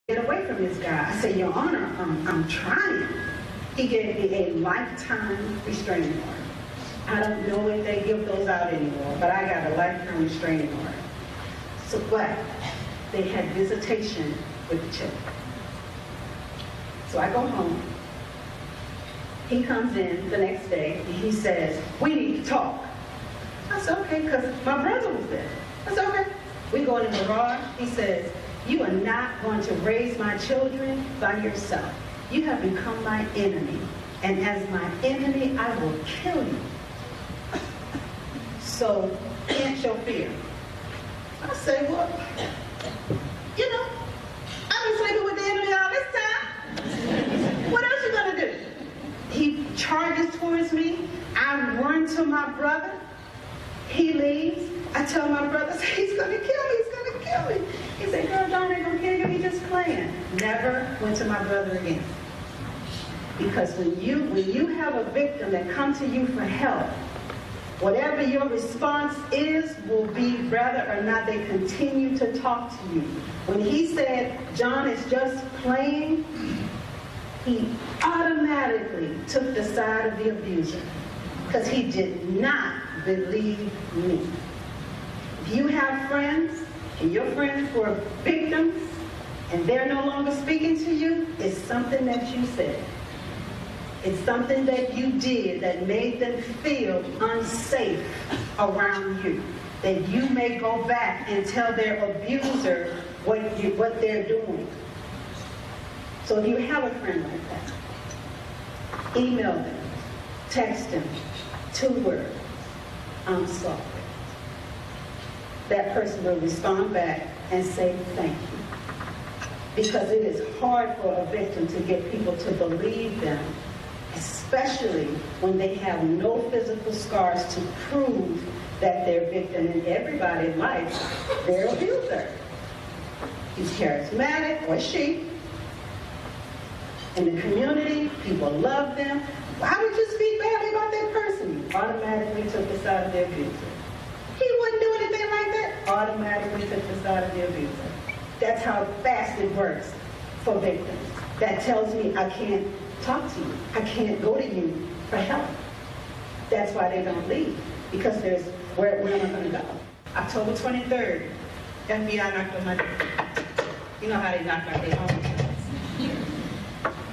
Get away from this guy. I said, Your Honor, I'm trying. He gave me a lifetime restraining order. I don't know if they give those out anymore, but I got a lifetime restraining order. So what? They had visitation with the children. So I go home. He comes in the next day and he says, we need to talk. I said, okay, because my brother was there. I said, okay. We go in the garage. He says, you are not going to raise my children by yourself. You have become my enemy. And as my enemy, I will kill you. So, can't show fear. I say, well, you know, I've been sleeping with the enemy all this time. What else you gonna do? He charges towards me. I run to my brother. He leaves. I tell my brother, he's gonna kill me, he's gonna kill me. He said, girl, John ain't gonna kill you, he's just playing. Never went to my brother again. Because when you have a victim that comes to you for help, whatever your response is will be whether or not they continue to talk to you. When he said, John is just playing, he automatically took the side of the abuser because he did not believe me. If you have friends and your friends were victims and they're no longer speaking to you, it's something that you said. It's something that you did that made them feel unsafe around you. That you may go back and tell their abuser what they're doing. So if you have a friend like that, email them, text them, 2 words, I'm sorry. That person will respond back and say thank you. Because it is hard for a victim to get people to believe them, especially when they have no physical scars to prove that they're victim. In everybody's life, they're abuser. He's charismatic, or she. In the community, people love them. Why would you speak badly about that person? You automatically took the side of the abuser. He wouldn't do anything like that. Automatically took the side of the abuser. That's how fast it works for victims. That tells me I can't talk to you. I can't go to you for help. That's why they don't leave. Because where am I going to go? October 23rd, FBI knocked on my door. You know how they knock on their home.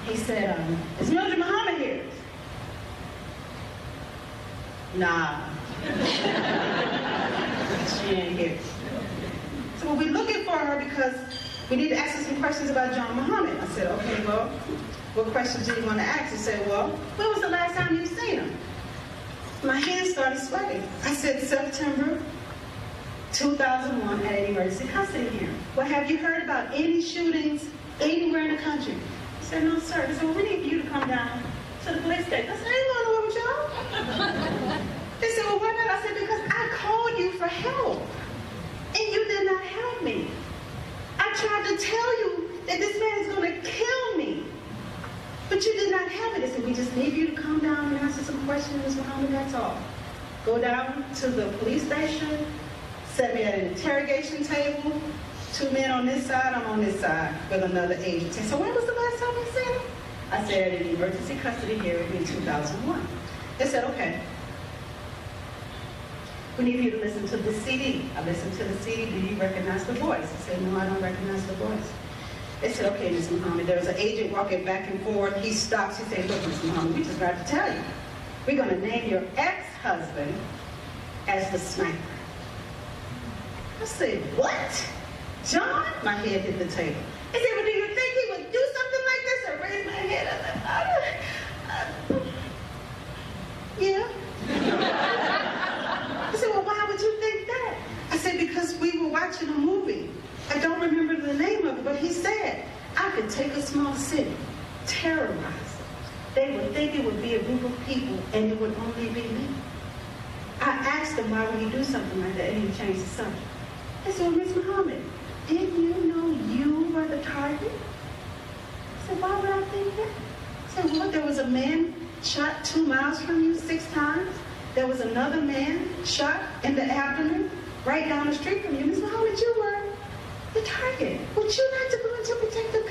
He said, is Mildred Muhammad here? Nah. She ain't here. So we're looking for her because we need to ask her some questions about John Muhammad. I said, okay, well, what questions do you want to ask? He said, well, when was the last time you seen him? My hands started sweating. I said, September 2001 at an emergency custody hearing. Well, have you heard about any shootings anywhere in the country? He said, no, sir. He said, well, we need you to come down to the police station. I said, I ain't going nowhere with y'all. They said, well, why not? I said, because I called you for help, and you did not help me. I tried to tell you that this man is going to kill me, but you did not have it. They said, we just need you to come down and answer some questions, Ms. Muhammad, that's all. Go down to the police station, set me at an interrogation table, 2 men on this side, I'm on this side with another agent. So when was the last time you seen him? I said, at an emergency custody hearing in 2001. They said, okay. We need you to listen to the CD. I listened to the CD. Do you recognize the voice? I said, no, I don't recognize the voice. They said, okay, Ms. Muhammad. There was an agent walking back and forth. He stops. He said, look, Ms. Muhammad, we just got to tell you. We're going to name your ex-husband as the sniper. I said, what? John? My head hit the table. He said, well, do you think he would do something like this? I raised my head. Yeah. I said, well, why would you think that? I said, because we were watching a movie. I don't remember the name of it, but he said, I could take a small city, terrorize it. They would think it would be a group of people, and it would only be me. I asked him, why would he do something like that, and he changed the subject. I said, well, Ms. Muhammad, didn't you know you were the target? I said, why would I think that? I said, well, there was a man shot 2 miles from you 6 times. There was another man shot in the abdomen right down the street from you. Ms. Muhammad, you were the target. Would you like to go into protective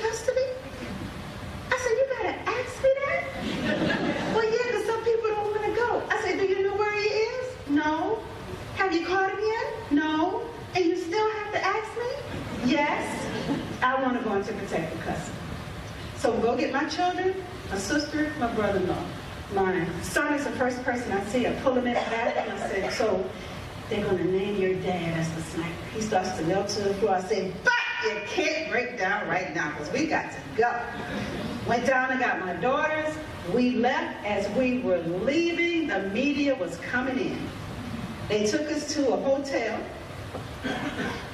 have to ask me? Yes, I want to go into protective custody. So go get my children, my sister, my brother-in-law. My son is the first person I see. I pull him in the back and I said, so they're going to name your dad as the sniper. He starts to melt to the floor. I said, but you can't break down right now because we got to go. Went down and got my daughters. We left. As we were leaving, the media was coming in. They took us to a hotel,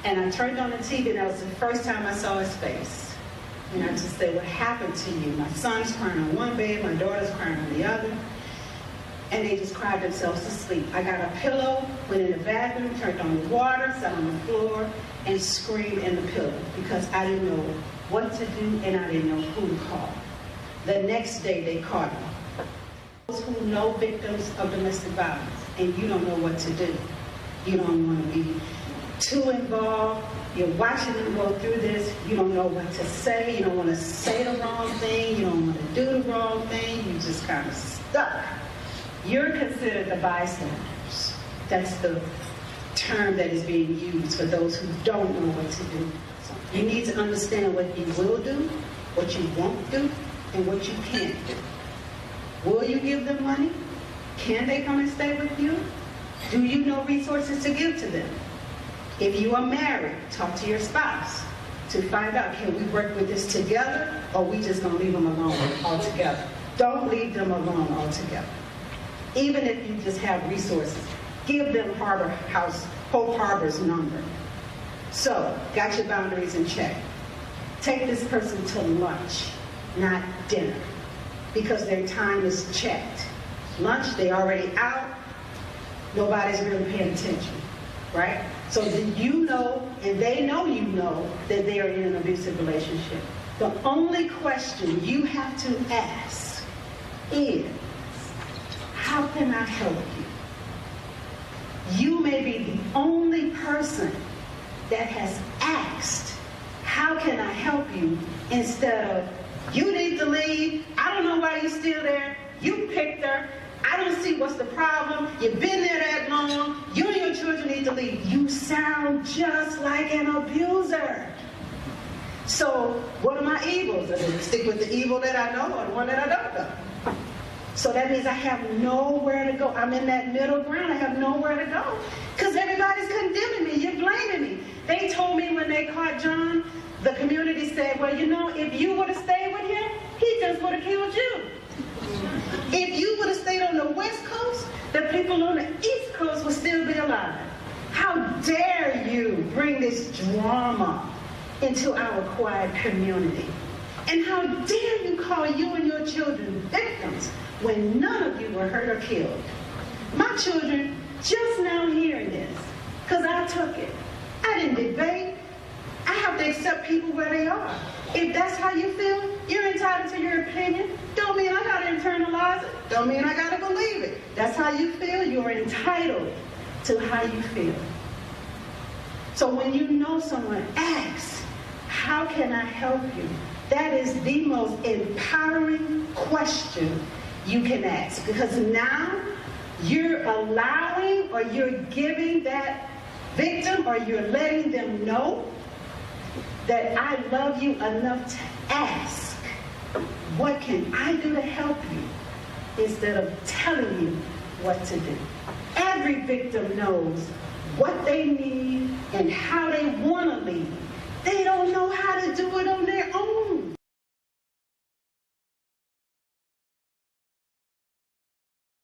and I turned on the TV, and that was the first time I saw his face. And I just said, what happened to you? My son's crying on one bed, my daughter's crying on the other. And they just cried themselves to sleep. I got a pillow, went in the bathroom, turned on the water, sat on the floor, and screamed in the pillow because I didn't know what to do and I didn't know who to call. The next day they caught me. Those who know victims of domestic violence and you don't know what to do. You don't want to be too involved. You're watching them go through this. You don't know what to say. You don't want to say the wrong thing. You don't want to do the wrong thing. You just kind of stuck. You're considered the bystanders. That's the term that is being used for those who don't know what to do. So you need to understand what you will do, what you won't do, and what you can't do. Will you give them money? Can they come and stay with you? Do you know resources to give to them? If you are married, talk to your spouse to find out, can we work with this together, or we just gonna leave them alone altogether? Don't leave them alone altogether. Even if you just have resources, give them Hope Harbor's number. So, got your boundaries in check. Take this person to lunch, not dinner, because their time is checked. Lunch, they already out, nobody's really paying attention, right? So then you know, and they know you know, that they are in an abusive relationship. The only question you have to ask is, how can I help you? You may be the only person that has asked, how can I help you, instead of, you need to leave, I don't know why you're still there, you picked her, I don't see what's the problem, you've been there that long, you and your children need to leave. You sound just like an abuser. So what are my evils? Does it stick with the evil that I know or the one that I don't know? So that means I have nowhere to go. I'm in that middle ground. I have nowhere to go because everybody's condemning me. You're blaming me. They told me when they caught John, the community said, well, you know, if you would have stayed with him, he just would have killed you. If you would have stayed on the West Coast, the people on the East Coast would still be alive. How dare you bring this drama into our quiet community? And how dare you call you and your children victims when none of you were hurt or killed? My children just now hearing this, because I took it. I didn't debate. I have to accept people where they are. If that's how you feel, you're entitled to your opinion. Don't mean I gotta internalize it. Don't mean I gotta believe it. That's how you feel. You're entitled to how you feel. So when you know someone asks, how can I help you? That is the most empowering question you can ask, because now you're allowing or you're giving that victim, or you're letting them know that I love you enough to ask, what can I do to help you, instead of telling you what to do. Every victim knows what they need and how they want to leave. They don't know how to do it on